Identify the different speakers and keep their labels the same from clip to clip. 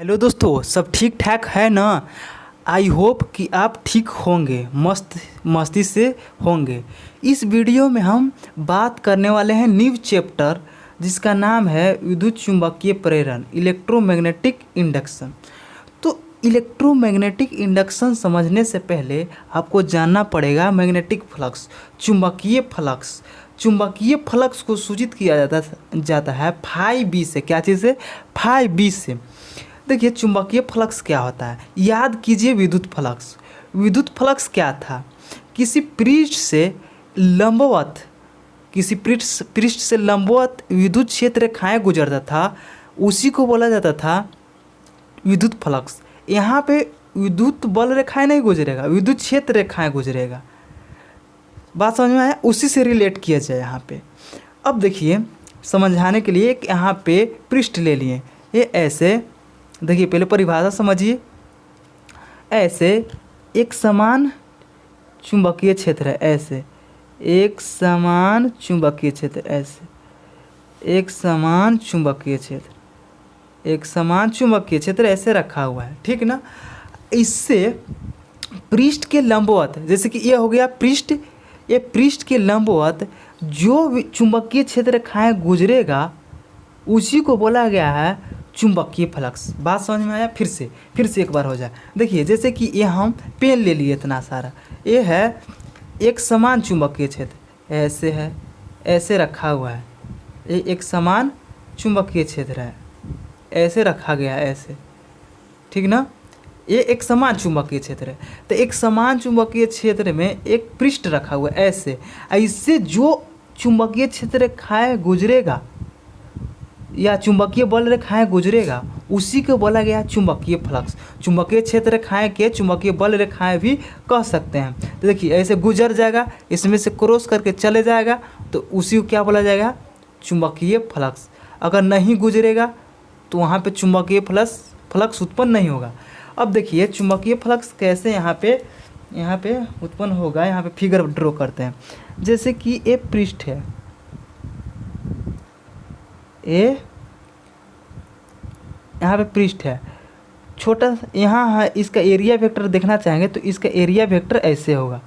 Speaker 1: Hello दोस्तों, सब ठीक ठाक है ना। आई होप कि आप ठीक होंगे, मस्ती से होंगे। इस वीडियो में हम बात करने वाले हैं न्यू चैप्टर जिसका नाम है विद्युत चुम्बकीय प्रेरण, इलेक्ट्रोमैग्नेटिक इंडक्शन। तो इलेक्ट्रोमैग्नेटिक इंडक्शन समझने से पहले आपको जानना पड़ेगा मैग्नेटिक फ्लक्स, चुंबकीय फ्लक्स। चुंबकीय फ्लक्स को सूचित किया जाता है फाई बी से। क्या चीज़ से? फाई बी से। देखिए चुंबकीय फ्लक्स क्या होता है, याद कीजिए विद्युत फ्लक्स। विद्युत फ्लक्स क्या था? किसी पृष्ठ से लंबवत विद्युत क्षेत्र रेखाएं गुजरता था, उसी को बोला जाता था विद्युत फ्लक्स। यहाँ पे विद्युत बल रेखाएं नहीं गुजरेगा, विद्युत क्षेत्र रेखाएं गुजरेगा। बात समझ में आया? उसी से रिलेट किया जाए यहाँ पे। अब देखिए समझाने के लिए एक यहाँ पे पृष्ठ ले लिए, ये ऐसे देखिए, पहले परिभाषा समझिए। ऐसे एक समान चुंबकीय क्षेत्र है, ऐसे एक समान चुंबकीय क्षेत्र, ऐसे एक समान चुंबकीय क्षेत्र ऐसे रखा हुआ है, ठीक ना। इससे पृष्ठ के लंबवत, जैसे कि ये हो गया पृष्ठ, ये पृष्ठ के लंबवत जो चुंबकीय क्षेत्र रेखाएं गुजरेगा उसी को बोला गया है चुंबकीय फ्लक्स। बात समझ में आया? फिर से एक बार हो जाए। देखिए जैसे कि ये हम पेन ले लिए इतना सारा, ये है एक समान चुंबकीय क्षेत्र, ऐसे है, ऐसे रखा हुआ है। ये एक समान चुंबकीय क्षेत्र है, ऐसे रखा गया है, ऐसे, ठीक ना। ये एक समान चुंबकीय क्षेत्र है। तो एक समान चुंबकीय क्षेत्र में एक पृष्ठ रखा हुआ है, ऐसे जो चुंबकीय क्षेत्र रेखाएं गुजरेगा या चुंबकीय बल रेखाएं गुजरेगा उसी को बोला गया चुंबकीय फ्लक्स। चुंबकीय क्षेत्र रेखाएं के चुंबकीय बल रेखाएं भी कह सकते हैं। तो देखिए ऐसे गुजर जाएगा, इसमें से क्रॉस करके चले जाएगा, तो उसी को क्या बोला जाएगा? चुंबकीय फ्लक्स। अगर नहीं गुजरेगा तो वहाँ पे चुंबकीय फ्लक्स उत्पन्न नहीं होगा। अब देखिए चुंबकीय फ्लक्स कैसे यहाँ पे उत्पन्न होगा। यहाँ पे फिगर ड्रॉ करते हैं। जैसे कि ये पृष्ठ है, ये यहाँ पे पृष्ठ है छोटा, यहाँ है, इसका एरिया वेक्टर देखना चाहेंगे तो इसका एरिया वेक्टर ऐसे होगा।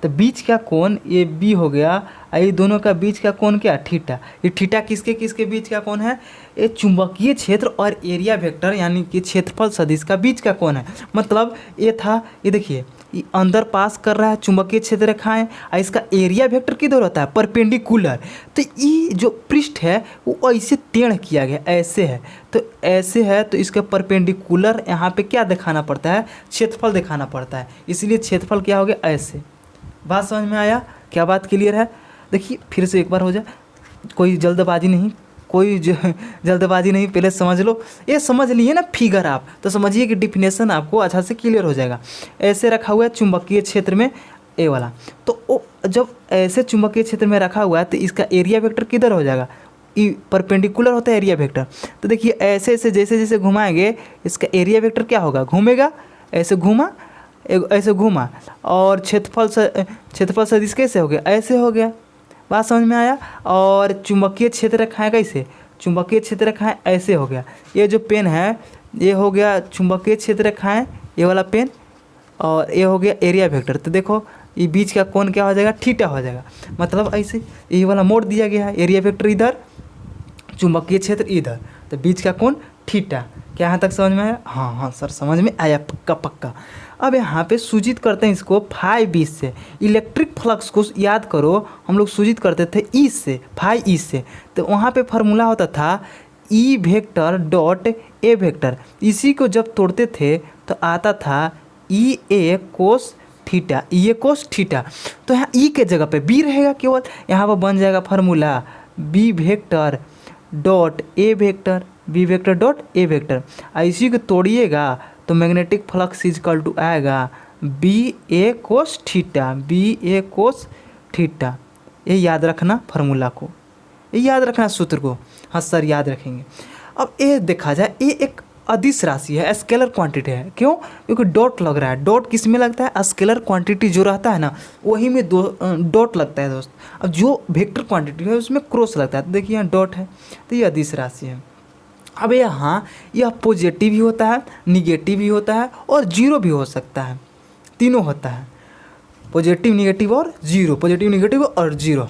Speaker 1: तो बीच का कोण ये बी हो गया, ये दोनों का बीच का कोण क्या? थीटा। ये थीटा किसके बीच का कोण है? ये चुंबकीय क्षेत्र और एरिया वेक्टर यानी कि क्षेत्रफल सदिश का बीच का कोण है। मतलब ये था, ये देखिए ये अंदर पास कर रहा है चुंबकीय क्षेत्र रेखाएं, और इसका एरिया वेक्टर किधर होता है? परपेंडिकुलर। तो ये जो पृष्ठ है वो ऐसे टेढ़ किया गया, ऐसे है, तो ऐसे है, तो इसका परपेंडिकुलर यहाँ पे क्या दिखाना पड़ता है? क्षेत्रफल दिखाना पड़ता है, इसलिए क्षेत्रफल क्या हो गया? ऐसे। बात समझ में आया? क्या बात क्लियर है? देखिए फिर से एक बार हो जाए, कोई जल्दबाजी नहीं, पहले समझ लो। ये समझ लिए ना फिगर आप, तो समझिए कि डिफिनेशन आपको अच्छा से क्लियर हो जाएगा। ऐसे रखा हुआ है चुंबकीय क्षेत्र में ए वाला, तो जब ऐसे चुंबकीय क्षेत्र में रखा हुआ है तो इसका एरिया वेक्टर किधर हो जाएगा? ई परपेंडिकुलर होता है एरिया वेक्टर। तो देखिए ऐसे जैसे जैसे घुमाएंगे इसका एरिया वेक्टर क्या होगा? घूमेगा, ऐसे घूमा, ऐसे घूमा, और क्षेत्रफल सदिश कैसे हो गया? ऐसे हो गया। बात समझ में आया? और चुंबकीय क्षेत्र रेखाएं कैसे? चुंबकीय क्षेत्र रेखाएं ऐसे हो गया। ये जो पेन है ये हो गया चुंबकीय क्षेत्र रेखाएं, ये वाला पेन, और ये हो गया एरिया वेक्टर। तो देखो ये बीच का कोण क्या हो जाएगा? थीटा हो जाएगा। मतलब ऐसे ये वाला मोड़ दिया गया है, एरिया वेक्टर इधर, चुंबकीय क्षेत्र इधर, तो बीच का कोण थीटा। क्या यहाँ तक समझ में आया? हाँ सर समझ में आया, पक्का। अब यहाँ पे सूचित करते हैं इसको फाई बी से। इलेक्ट्रिक फ्लक्स को याद करो, हम लोग सूचित करते थे ई से, फाई ई से। तो वहाँ पे फार्मूला होता था E vector dot A vector. इसी को जब तोड़ते थे तो आता था ई ए कोस थीटा, ई ए कोस थीटा। तो यहाँ ई के जगह पे बी रहेगा केवल, यहाँ पर बन जाएगा formula B vector dot A vector, B vector dot A vector. इसी को तोड़िएगा तो मैग्नेटिक फ्लक्स इजकल टू आएगा B A cos theta, B A cos theta. ये याद रखना फार्मूला को, ये याद रखना सूत्र को। हाँ सर याद रखेंगे। अब ये देखा जाए, ये एक अदिश राशि है, स्केलर क्वांटिटी है। क्यों? क्योंकि डॉट लग रहा है। डॉट किस में लगता है? स्केलर क्वांटिटी जो रहता है ना वही में डॉट लगता है दोस्त। अब जो वेक्टर क्वांटिटी है उसमें क्रॉस लगता है। तो देखिए यहाँ डॉट है, तो ये अदिश राशि है। अब यहाँ यह पॉजिटिव भी होता है, निगेटिव भी होता है और जीरो भी हो सकता है, तीनों होता है, पॉजिटिव निगेटिव और जीरो, पॉजिटिव निगेटिव और जीरो।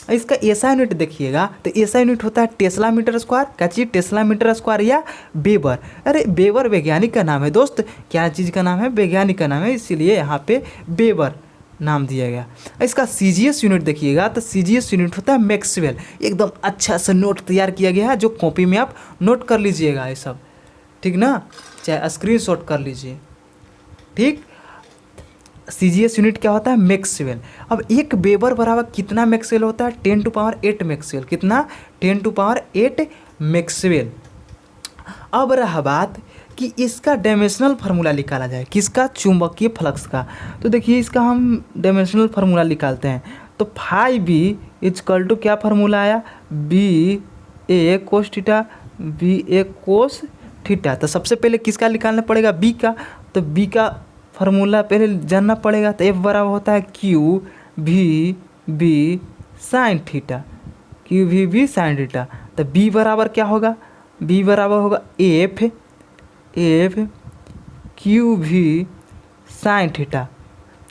Speaker 1: इसका एसआई यूनिट देखिएगा तो एसआई यूनिट होता है टेस्ला मीटर स्क्वायर। क्या चीज़? टेस्ला मीटर स्क्वायर या वेबर। अरे वेबर वैज्ञानिक का नाम है दोस्त, क्या चीज़ का नाम है? वैज्ञानिक का नाम है, इसीलिए यहाँ पे वेबर नाम दिया गया। इसका सीजीएस यूनिट देखिएगा तो सीजीएस यूनिट होता है मैक्सवेल। एकदम अच्छा सा नोट तैयार किया गया है, जो कॉपी में आप नोट कर लीजिएगा ये सब, ठीक ना, चाहे स्क्रीनशॉट कर लीजिए, ठीक। सीजीएस यूनिट क्या होता है? मैक्सवेल। अब एक वेबर बराबर कितना मैक्सवेल होता है? 10⁸ मैक्सवेल। कितना? 10⁸ मैक्सवेल। अब रहा बात कि इसका डायमेंशनल फार्मूला निकाला जाए, किसका? चुंबकीय फ्लक्स का। तो देखिए इसका हम डायमेंशनल फार्मूला निकालते हैं। तो फाइव बी इजकल टू क्या फार्मूला आया? B A cos theta, B A cos theta. तो सबसे पहले किसका निकालना पड़ेगा? बी का। तो बी का फार्मूला पहले जानना पड़ेगा। तो एफ बराबर होता है क्यू भी बी साइन थीटा, क्यू भी बी साइन थीटा। तो बी बराबर क्या होगा? बी बराबर होगा एफ क्यू भी साइन थीटा।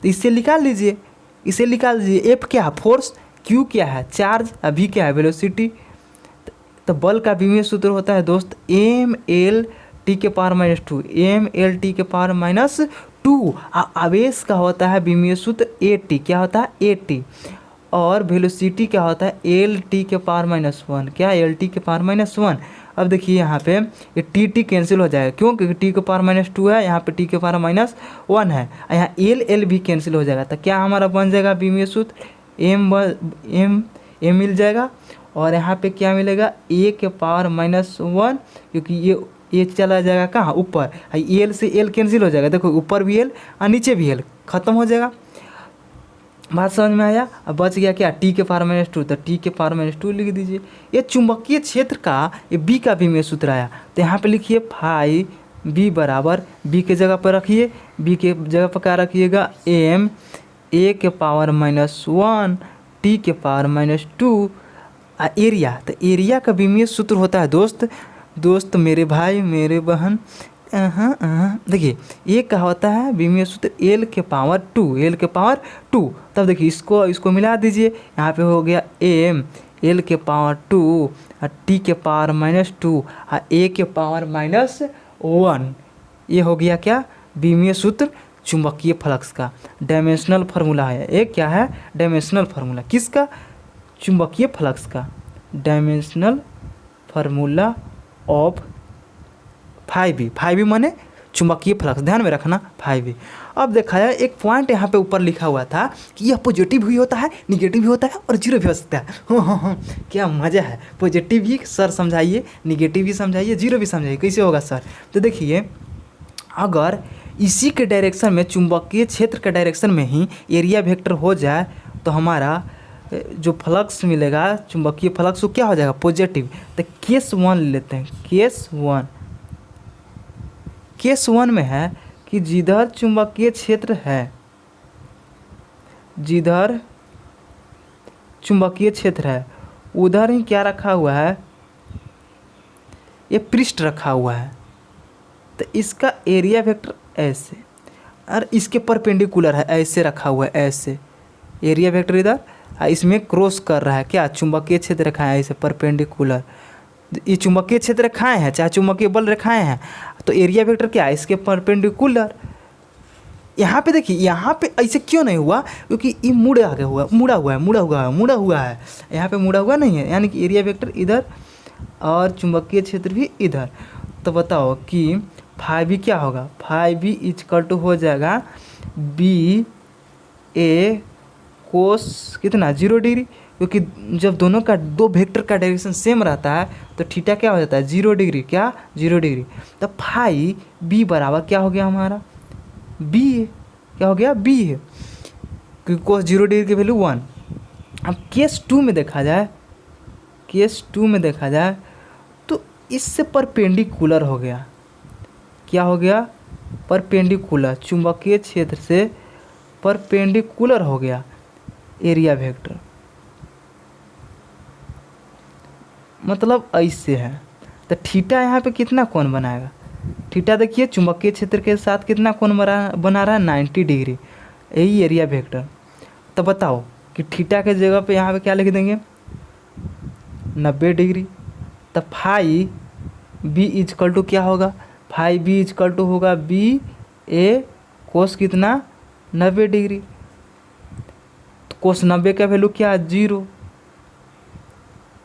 Speaker 1: तो इससे निकाल लीजिए, इसे निकाल लीजिए। एफ क्या है? फोर्स। क्यू क्या है? चार्ज। अभी क्या है? वेलोसिटी। तो बल का विमीय सूत्र होता है दोस्त एम एल टी के पावर -2, एम एल टी के पावर -2। आवेश का होता है विमीय सूत्र ए टी। क्या होता है? A T. और वेलोसिटी क्या होता है? एल टी के पावर -1। क्या? एल टी के पावर -1। अब देखिए यहाँ पे ये टी टी कैंसिल हो जाएगा, क्यों? क्योंकि टी के पावर -2 है, यहाँ पे टी के पावर -1 है, यहाँ एल एल भी कैंसिल हो जाएगा। तो क्या हमारा बन जाएगा विमीय सूत्र? एम मिल जाएगा। और यहाँ पे क्या मिलेगा? ए के पावर -1, क्योंकि ये चला जाएगा कहाँ? ऊपर। एल से एल कैंसिल हो जाएगा, देखो ऊपर भी एल और नीचे भी एल, खत्म हो जाएगा। बात समझ में आया? अब बच गया क्या? टी के पावर -2। तो टी के पावर -2 लिख दीजिए। ये चुंबकीय क्षेत्र का ये बी का विमीय सूत्र आया। तो यहाँ पे लिखिए फाई बी बराबर, बी के जगह पर रखिए, बी के जगह पर क्या रखिएगा? एम ए के पावर -1 टी के पावर -2 एरिया। तो एरिया का विमीय सूत्र होता है दोस्त मेरे भाई मेरे बहन, देखिए ये क्या होता है विमीय सूत्र? एल के पावर 2, एल के पावर 2। तब देखिए इसको मिला दीजिए, यहाँ पे हो गया एम एल के पावर 2 और टी के पावर -2 और ए के पावर -1। ये हो गया क्या? विमीय सूत्र चुंबकीय फ्लक्स का डायमेंशनल फार्मूला है। एक क्या है? Dimensional formula. किसका? चुंबकीय फ्लक्स का डायमेंशनल फार्मूला ऑफ फाइव माने चुंबकीय फ्लक्स, ध्यान में रखना 5 अब देखा जाए एक पॉइंट यहाँ पे ऊपर लिखा हुआ था कि यह पॉजिटिव भी होता है, निगेटिव भी होता है और जीरो भी हो सकता है। हाँ, क्या मज़ा है। पॉजिटिव भी सर समझाइए, निगेटिव भी समझाइए, जीरो भी समझाइए, कैसे होगा सर? तो देखिए अगर इसी के डायरेक्शन में, चुंबकीय क्षेत्र के डायरेक्शन में ही एरिया वेक्टर हो जाए तो हमारा जो फ्लक्स मिलेगा चुंबकीय फ्लक्स वो क्या हो जाएगा? पॉजिटिव। तो केस 1 ले लेते हैं। केस 1 में है कि जिधर चुंबकीय क्षेत्र है, जिधर चुंबकीय क्षेत्र है उधर ही क्या रखा हुआ है? ये पृष्ठ रखा हुआ है। तो इसका एरिया वेक्टर ऐसे और इसके परपेंडिकुलर है, ऐसे रखा हुआ है, ऐसे एरिया वेक्टर इधर इसमें क्रॉस कर रहा है। क्या? चुंबकीय क्षेत्र रेखाएं ऐसे परपेंडिकुलर, ये चुंबकीय क्षेत्र रेखाएं हैं, चाहे चुंबकीय बल रेखाएं हैं। तो एरिया वेक्टर क्या है? इसके परपेंडिकुलर। यहाँ पे देखिए, यहाँ पे ऐसे क्यों नहीं हुआ? क्योंकि ये मुड़ा हुआ है, यहाँ पे मुड़ा हुआ नहीं है, यानी कि एरिया वेक्टर इधर और चुंबकीय क्षेत्र भी इधर। तो बताओ कि 5 क्या होगा? 5 इजकल टू हो जाएगा बी ए कोस कितना? 0 डिग्री, क्योंकि जब दोनों का दो वेक्टर का डायरेक्शन सेम रहता है तो थीटा क्या हो जाता है? 0 डिग्री। क्या? 0 डिग्री। तो फाई बी बराबर क्या हो गया हमारा? बी है। क्या हो गया? बी है, क्योंकि कोस 0 डिग्री की वैल्यू 1। अब केस 2 में देखा जाए तो इससे परपेंडिकुलर हो गया। क्या हो गया? परपेंडिकुलर, चुंबकीय क्षेत्र से परपेंडिकुलर हो गया एरिया वेक्टर, मतलब ऐसे है। तो थीटा यहाँ पे कितना कोण बनाएगा, थीटा देखिए चुंबकीय क्षेत्र के साथ कितना कोण बना रहा है 90 डिग्री, यही एरिया वेक्टर। तो बताओ कि थीटा के जगह पे यहाँ पे क्या लिख देंगे 90 डिग्री। तो फाई बी इजकल टू क्या होगा, फाई बी इजकल टू होगा बी ए कोस कितना 90 डिग्री। तो कोस 90 का वैल्यू क्या 0,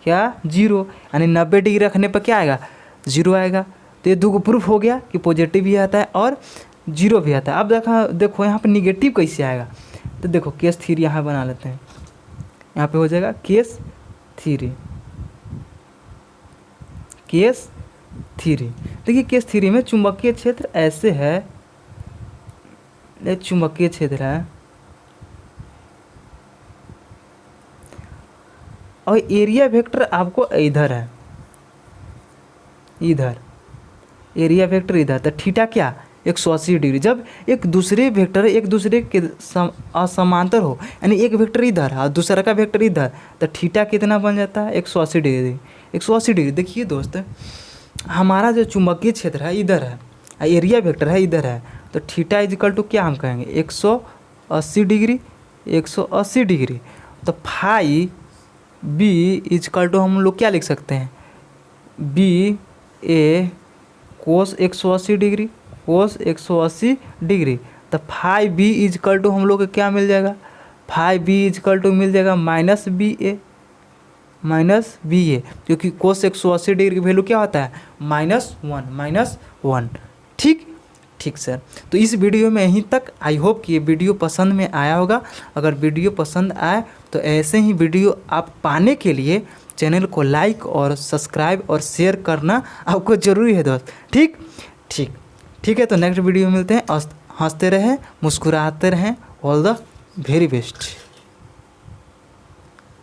Speaker 1: क्या 0, यानी 90 डिग्री रखने पर क्या आएगा 0 आएगा। तो ये दो प्रूफ हो गया कि पॉजिटिव भी आता है और 0 भी आता है। अब देखो यहाँ पे निगेटिव कैसे आएगा, तो देखो केस 3 यहाँ बना लेते हैं, यहाँ पे हो जाएगा केस 3, केस 3। देखिए केस 3 में चुंबकीय क्षेत्र ऐसे है, ये चुंबकीय क्षेत्र है और एरिया वेक्टर आपको इधर है, इधर एरिया वेक्टर इधर। तो थीटा क्या 180 डिग्री। जब एक दूसरे वेक्टर एक दूसरे के असमांतर हो, यानी एक वेक्टर इधर है और दूसरा का वेक्टर इधर, तो थीटा कितना बन जाता है 180 डिग्री। 180 डिग्री देखिए दोस्त, हमारा जो चुंबकीय क्षेत्र है इधर है, एरिया वेक्टर है इधर है, तो थीटा इजिकल टू क्या हम कहेंगे 180 डिग्री, 180 डिग्री। तो फाई बी इजिकल टू हम लोग क्या लिख सकते हैं B A cos 180 degree, cos 180 degree. तो फाई बी इजिकल टू हम लोग को क्या मिल जाएगा, फाई बी इजिकल टू मिल जाएगा माइनस बी ए, माइनस बी ए, क्योंकि कोस 180 डिग्री की वैल्यू क्या होता है -1। ठीक ठीक सर। तो इस वीडियो में यहीं तक। आई होप कि ये वीडियो पसंद में आया होगा। अगर वीडियो पसंद आए तो ऐसे ही वीडियो आप पाने के लिए चैनल को लाइक और सब्सक्राइब और शेयर करना आपको ज़रूरी है दोस्त। ठीक ठीक ठीक है। तो नेक्स्ट वीडियो में मिलते हैं। हंसते रहें, मुस्कुराते रहें। All the very best.